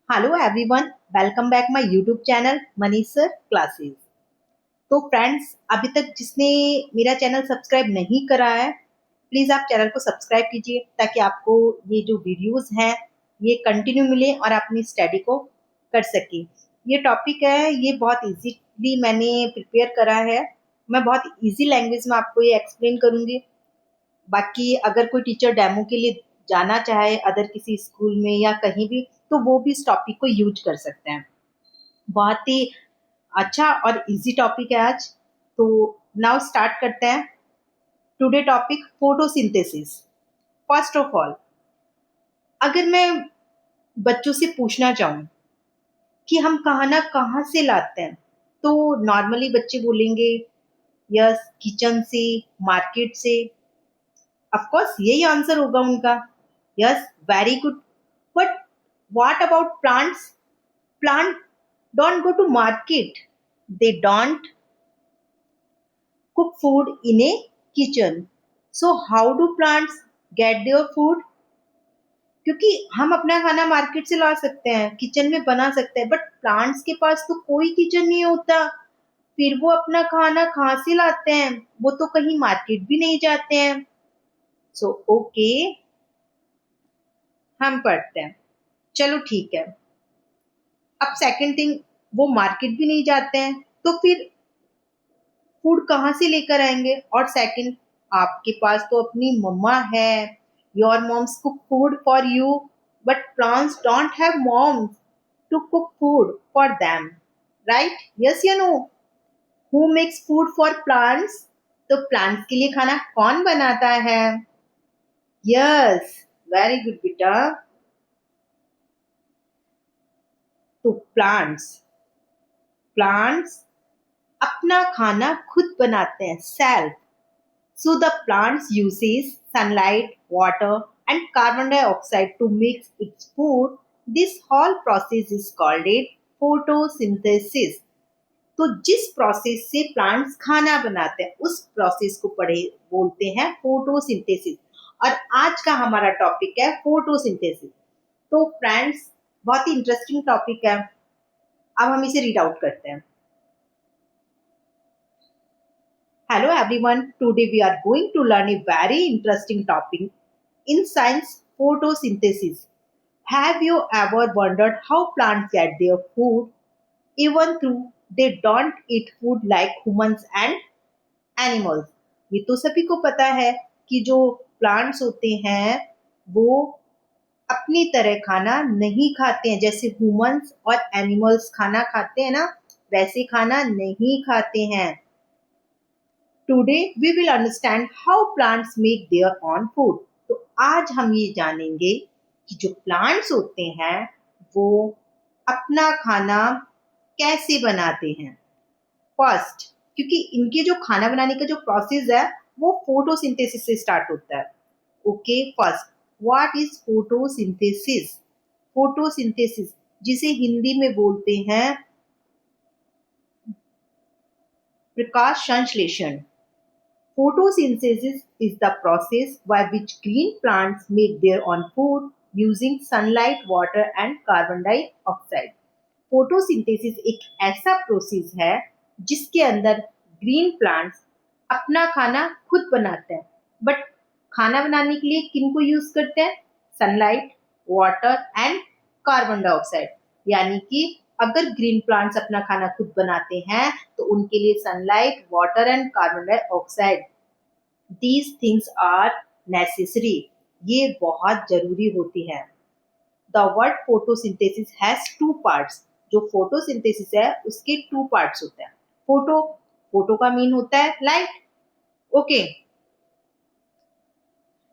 Hello everyone, welcome back my YouTube channel Manish sir classes. तो friends, अभी तक जिसने मेरा चैनल सब्सक्राइब नहीं करा है, प्लीज आप चैनल को सब्सक्राइब कीजिए ताकि आपको ये जो वीडियोस हैं ये कंटिन्यू मिले और आप अपनी स्टडी को कर सके। ये टॉपिक है, ये बहुत इजीली मैंने प्रिपेयर करा है। मैं बहुत इजी लैंग्वेज में आपको ये एक्सप्लेन करूंगी। बाकी अगर कोई टीचर डेमो के लिए जाना चाहे अदर किसी स्कूल में या कहीं भी, तो वो भी इस टॉपिक को यूज कर सकते हैं। बहुत ही अच्छा और इजी टॉपिक है आज। तो नाउ स्टार्ट करते हैं। Today topic photosynthesis. First of all, अगर मैं बच्चों से पूछना चाहूँ कि हम खाना कहाँ से लाते हैं, तो नॉर्मली बच्चे बोलेंगे यस, किचन से, मार्केट से। ऑफ कोर्स यही आंसर होगा उनका। Yes, very good. But what about plants? Plant don't go to market. They don't cook food in a kitchen. So how do plants get their food? क्योंकि हम अपना खाना market से ला सकते हैं, किचन में बना सकते हैं, बट प्लांट्स के पास तो कोई किचन नहीं होता। फिर वो अपना खाना कहाँ से लाते हैं? वो तो कहीं मार्केट भी नहीं जाते हैं। सो ओके, हम पढ़ते हैं। चलो ठीक है। अब सेकंड थिंग, वो मार्केट भी नहीं जाते हैं, तो फिर फूड कहाँ से लेकर आएंगे? और सेकंड, आपके पास तो अपनी मम्मा है, your moms cook food for you, but plants don't have moms to cook food for them, right? Yes या no? Who makes food for plants? तो प्लांट्स के लिए खाना कौन बनाता है? यस, वेरी गुड बेटा। तो प्लांट्स प्लांट्स अपना खाना खुद बनाते हैं, self. So the plants uses sunlight, water and carbon dioxide to mix its food. This whole process is called it photosynthesis. तो जिस प्रोसेस से प्लांट्स खाना बनाते हैं उस प्रोसेस को पढ़े बोलते हैं फोटोसिंथेसिस। और आज का हमारा टॉपिक है फोटोसिंथेसिस। तो फ्रेंड्स, बहुत ही इंटरेस्टिंग टॉपिक है। अब हम इसे रीड आउट करते हैं। Hello everyone, today we are going to learn a very interesting topic in science, photosynthesis. Have you ever wondered how plants get their food even though they don't eat food like humans and animals? ये तो सभी को पता है कि जो plants होते हैं वो अपनी तरह खाना नहीं खाते हैं, जैसे ह्यूमंस और एनिमल्स खाना खाते हैं ना, वैसे खाना नहीं खाते हैं। Today we will understand how plants make their own food. तो आज हम ये जानेंगे कि जो प्लांट्स होते हैं वो अपना खाना कैसे बनाते हैं। फर्स्ट, क्योंकि इनके जो खाना बनाने का जो प्रोसेस है वो फोटोसिंथेसिस से स्टार्ट होता है। Okay, first, what is photosynthesis? Photosynthesis, जिसे हिंदी में बोलते हैं प्रकाश संश्लेषण। Photosynthesis is the process by which green plants make their own food using sunlight, water and carbon dioxide. Photosynthesis एक ऐसा प्रोसेस है जिसके अंदर ग्रीन प्लांट्स अपना खाना खुद बनाते हैं। बट खाना बनाने के लिए किन को यूज करते हैं? Sunlight, water and carbon dioxide. यानी कि अगर ग्रीन प्लांट्स अपना खाना खुद बनाते हैं तो उनके लिए sunlight, water and carbon dioxide, these things are necessary. ये बहुत जरूरी होती है। The word photosynthesis has two parts. जो फोटोसिंथेसिस है उसके टू पार्ट्स होते हैं। फोटो का मीन होता है light, okay,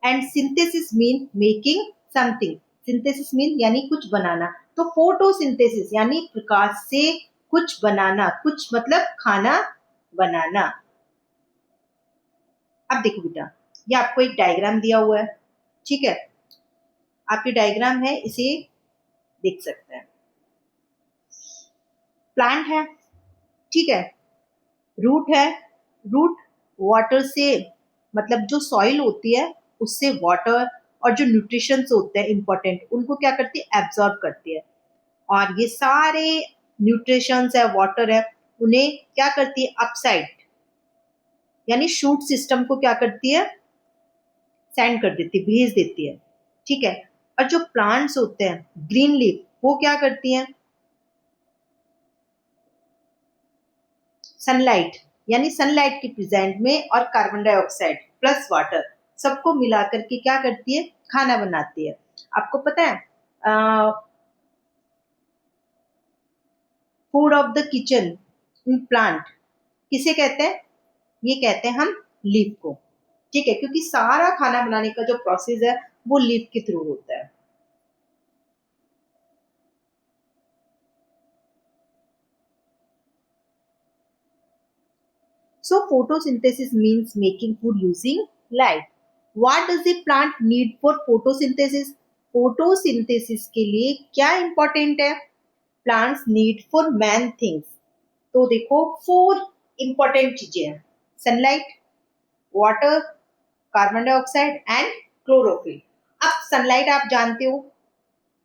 and synthesis mean making something. Synthesis mean यानी कुछ बनाना। तो फोटोसिंथेसिस यानी प्रकाश से कुछ बनाना, कुछ मतलब खाना बनाना। अब देखो बेटा, ये आपको एक डायग्राम दिया हुआ है, ठीक है? आपकी डायग्राम है, इसे देख सकते हैं। प्लांट है, ठीक है, रूट है, रूट वाटर से, मतलब जो सॉइल होती है उससे वाटर और जो न्यूट्रिशंस होते हैं इंपॉर्टेंट, उनको क्या करती है? एब्जॉर्ब करती है। और ये सारे न्यूट्रिशंस है, वाटर है, उन्हें क्या करती है, अपसाइड यानी शूट सिस्टम को क्या करती है, सेंड कर देती है, भेज देती है। ठीक है। और जो प्लांट्स होते हैं ग्रीन लीफ, वो क्या करती हैं, सनलाइट यानी सनलाइट के प्रेजेंट में और कार्बन डाइऑक्साइड प्लस वाटर सबको मिलाकर के क्या करती है, खाना बनाती है। आपको पता है food of the kitchen in plant किसे कहते हैं, ये कहते हैं हम लीफ को। ठीक है, क्योंकि सारा खाना बनाने का जो प्रोसेस है वो लीफ के थ्रू होता है। So photosynthesis means making food using light. What does the plant need for photosynthesis? Photosynthesis के लिए क्या important है? Plants need for main things. तो देखो 4 important चीजें हैं, sunlight, water, carbon dioxide and chlorophyll. अब सनलाइट आप जानते हो,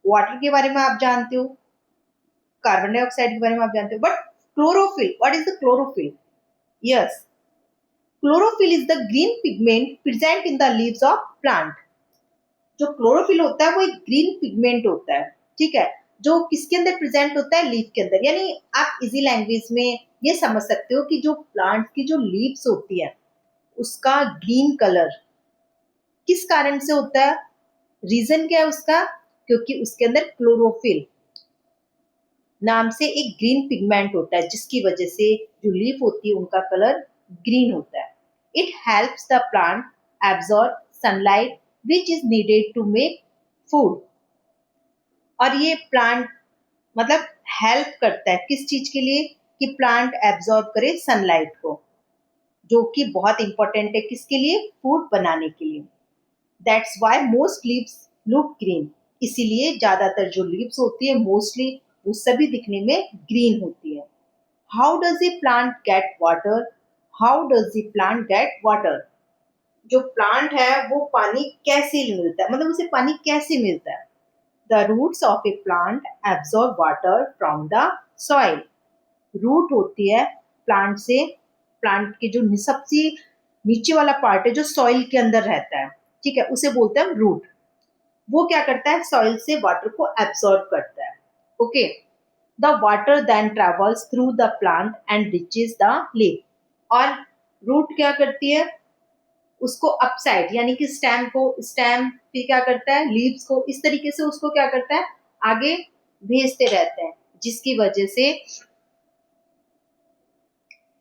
वाटर के बारे में आप जानते हो, कार्बन डाइऑक्साइड के बारे में आप जानते हो, but chlorophyll, what is the chlorophyll? Yes, chlorophyll is the green pigment present in the leaves of plant. जो क्लोरोफिल होता है वो एक ग्रीन पिगमेंट होता है। ठीक है, जो किसके अंदर प्रेजेंट होता है, लीफ के अंदर। यानी आप इजी लैंग्वेज में ये समझ सकते हो कि जो प्लांट की जो लीव्स होती है उसका ग्रीन कलर किस कारण से होता है, रीजन क्या है उसका, क्योंकि उसके अंदर क्लोरोफिल नाम से एक ग्रीन पिगमेंट होता है, जिसकी वजह से जो लीफ होती है उनका कलर ग्रीन होता है। It helps the plant absorb sunlight which is needed to make food. और ये प्लांट मतलब हेल्प करता है किस चीज के लिए, कि प्लांट एब्जॉर्ब करे सनलाइट को, जो कि बहुत इंपॉर्टेंट है किसके लिए, फूड बनाने के लिए। That's why most leaves look green. इसीलिए ज्यादातर जो लीव्स होती है मोस्टली वो सभी दिखने में ग्रीन होती है। How does a plant get water? How does a plant get water? जो प्लांट है वो पानी कैसे मिलता है, मतलब उसे पानी कैसे मिलता है? The roots of a plant absorb water from the soil. Root होती है प्लांट से, प्लांट के जो सबसे नीचे वाला पार्ट है जो सॉइल के अंदर रहता है, ठीक है, उसे बोलते हैं रूट। वो क्या करता है, सॉइल से वाटर को एब्सॉर्ब करता है। Okay, the water then travels through the plant and reaches the leaf. और रूट क्या करती है, उसको अपसाइड यानी कि स्टेम पे क्या करता है, लीव्स को इस तरीके से उसको क्या करता है, आगे भेजते रहते हैं, जिसकी वजह से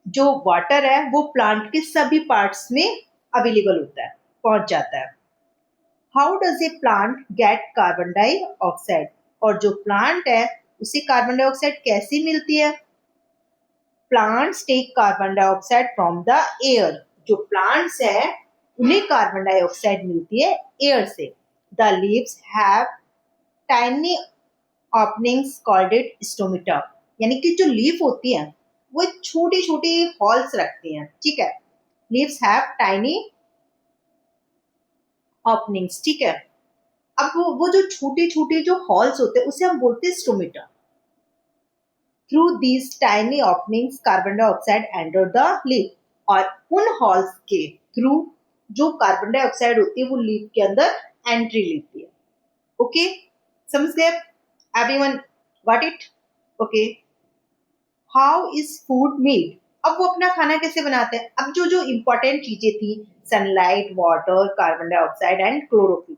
जो वाटर है वो प्लांट के सभी पार्ट्स में अवेलेबल होता है, पहुंच जाता है। How does a plant get carbon dioxide? और जो प्लांट है उसे कार्बन डाइऑक्साइड कैसे मिलती है? Plants take carbon dioxide from the air. जो प्लांट्स है उन्हें कार्बन डाइऑक्साइड मिलती है एयर से। The leaves have tiny openings called it stomata. यानी कि जो लीफ होती है वो छोटी छोटी हॉल्स रखती हैं। ठीक है, लीव्स हैव टाइनी ओपनिंग्स। ठीक है, अब वो जो छोटे छोटे जो हॉल्स होते हैं उसे हम बोलते हैं stomata. Through these tiny openings carbon dioxide enter the leaf. और उन हॉल्स के थ्रू जो कार्बन डाइऑक्साइड होती है वो लीफ के अंदर एंट्री लेती है। ओके, समझ गए everyone, got it? Okay, how is food made? अब वो अपना खाना कैसे बनाते हैं? अब जो जो इंपॉर्टेंट चीजें थी, sunlight, water, carbon dioxide and chlorophyll,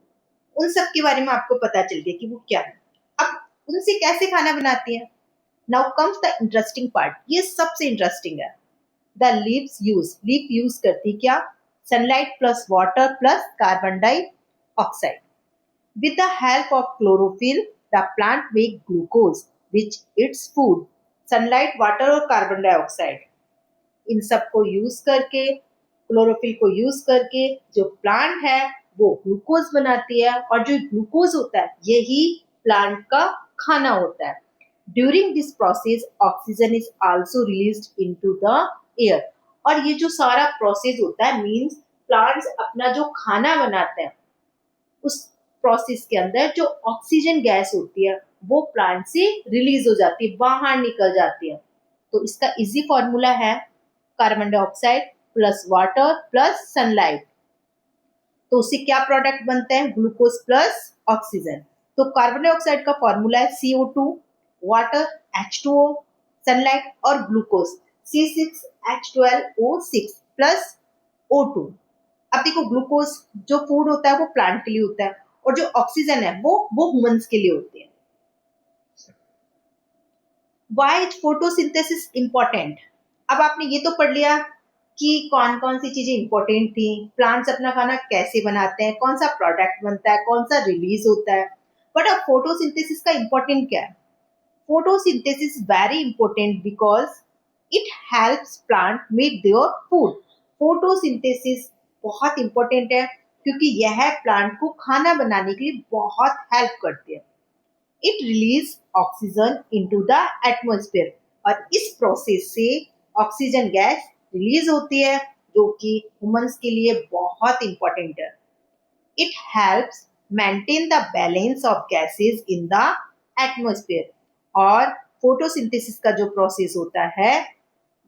उन सब के बारे में आपको पता चल गया कि वो क्या है। अब उनसे कैसे खाना बनाती है? Now comes the interesting part, ये सबसे इंटरेस्टिंग है। द लीव्स यूज करती क्या, sunlight plus water plus carbon dioxide. With the help of chlorophyll the plant make glucose which its food. Sunlight, water और कार्बन डाइऑक्साइड, इन सब को use करके, chlorophyll को यूज करके जो प्लांट है वो ग्लूकोज बनाती है। और जो ग्लूकोज होता है यही प्लांट का खाना होता है। During this process oxygen is also released into the air. और ये जो सारा प्रोसेस होता है मींस प्लांट्स अपना जो खाना बनाते हैं उस प्रोसेस के अंदर जो ऑक्सीजन गैस होती है वो प्लांट से रिलीज हो जाती है, बाहर निकल जाती है। तो इसका इजी फॉर्मूला है carbon dioxide plus water plus sunlight. तो उससे क्या प्रोडक्ट बनता है? Glucose plus oxygen. तो कार्बन डाइऑक्साइड का फॉर्मूला है CO2, वाटर H2O, सनलाइट और ग्लूकोज C6H12O6 प्लस O2। अब देखो ग्लूकोज जो फूड होता है वो प्लांट के लिए होता है और जो ऑक्सीजन है वो ह्यूमंस के लिए होती है। Why is photosynthesis important? अब आपने ये तो पढ़ लिया कि कौन कौन सी चीजें इंपॉर्टेंट थी, प्लांट्स अपना खाना कैसे बनाते हैं, कौन सा प्रोडक्ट बनता है, कौन सा रिलीज होता है। बट अब फोटोसिंथेसिस का इंपॉर्टेंट क्या है? Photosynthesis very important because it helps plant make their food. Photosynthesis बहुत इंपॉर्टेंट है क्योंकि यह प्लांट को खाना बनाने के लिए बहुत हेल्प करती है। It release oxygen into the atmosphere और इस प्रोसेस से ऑक्सीजन गैस रिलीज होती है जो कि ह्यूमंस के लिए बहुत इंपॉर्टेंट है। It helps maintain the balance of gases in the atmosphere. और फोटोसिंथेसिस का जो प्रोसेस होता है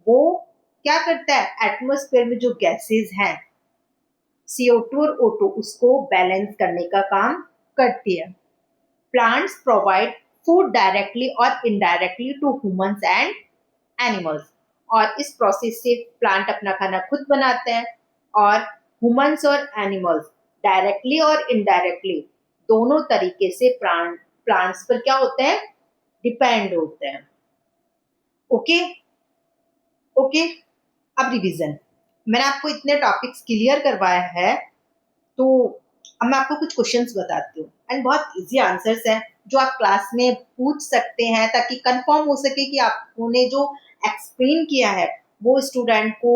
वो क्या करता है? एटमॉस्फेयर में जो गैसेस हैं CO2 और O2 उसको बैलेंस करने का काम करती है। Plants provide food directly or indirectly to humans and animals। और इस प्रोसेस से प्लांट अपना खाना खुद बनाते हैं और ह्यूमंस और एनिमल्स डायरेक्टली और इनडायरेक्टली दोनों तरीके से प्लांट्स पर क्या होते हैं? डिपेंड होते हैं। Okay okay. अब रिवीजन, मैंने आपको इतने टॉपिक्स क्लियर करवाया है तो अब मैं आपको कुछ क्वेश्चंस बताती हूँ एंड बहुत इजी आंसर्स हैं जो आप क्लास में पूछ सकते हैं ताकि कंफर्म हो सके कि आपने जो एक्सप्लेन किया है वो स्टूडेंट को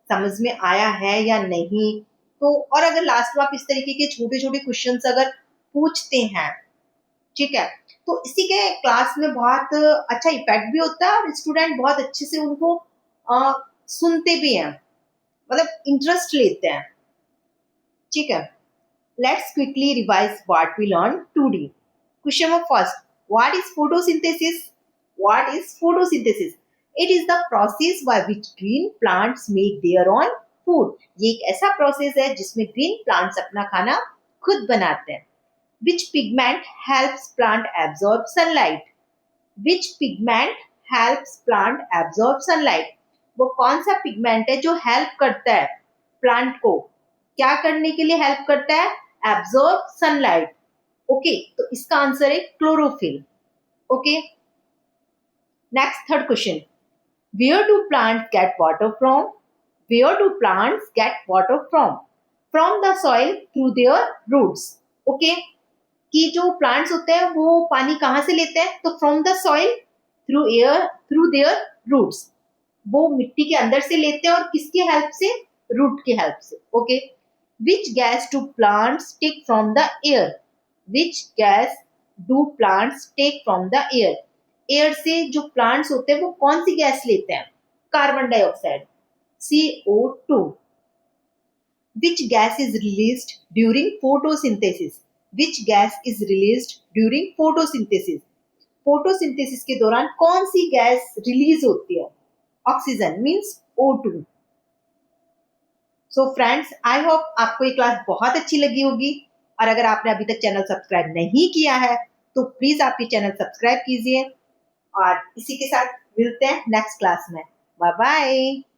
समझ में आया है या नहीं। तो और अगर लास्ट में आप इस तरीके के छोटे छोटे क्वेश्चंस अगर पूछते हैं, ठीक है, तो इसी के क्लास में बहुत अच्छा इफेक्ट भी होता है और स्टूडेंट बहुत अच्छे से उनको सुनते भी हैं, मतलब इंटरेस्ट लेते हैं। ठीक है, let's quickly revise what we learned today. Question number first, what is photosynthesis? What is photosynthesis? It is the process by which green plants make their own food. ये एक ऐसा प्रोसेस है जिसमें ग्रीन प्लांट्स अपना खाना खुद बनाते हैं। Which pigment helps plant absorb sunlight? Which pigment helps plant absorb sunlight? वो कौन सा पिगमेंट है जो हेल्प करता है प्लांट को क्या करने के लिए हेल्प करता है? Absorb sunlight. ओके, तो इसका आंसर है chlorophyll. Okay, next third question, where do plants get water from? Where do plants get water from? From the soil through their roots. Okay, कि जो प्लांट्स होते हैं वो पानी कहाँ से लेते हैं? तो from the soil through air through their roots, वो मिट्टी के अंदर से लेते हैं और किसकी हेल्प से? रूट की हेल्प से। Okay, which gas do plants take from the air? Which gas do plants take from the air? Air से जो प्लांट्स होते हैं वो कौन सी गैस लेते हैं? Carbon dioxide CO2। Which gas is released during photosynthesis? Which gas is released during photosynthesis? Photosynthesis के दौरान कौन सी गैस रिलीज होती है? Oxygen means O2। So friends, I hope आपको ये क्लास बहुत अच्छी लगी होगी और अगर आपने अभी तक चैनल सब्सक्राइब नहीं किया है तो प्लीज आप ये चैनल सब्सक्राइब कीजिए और इसी के साथ मिलते हैं नेक्स्ट क्लास में। Bye bye.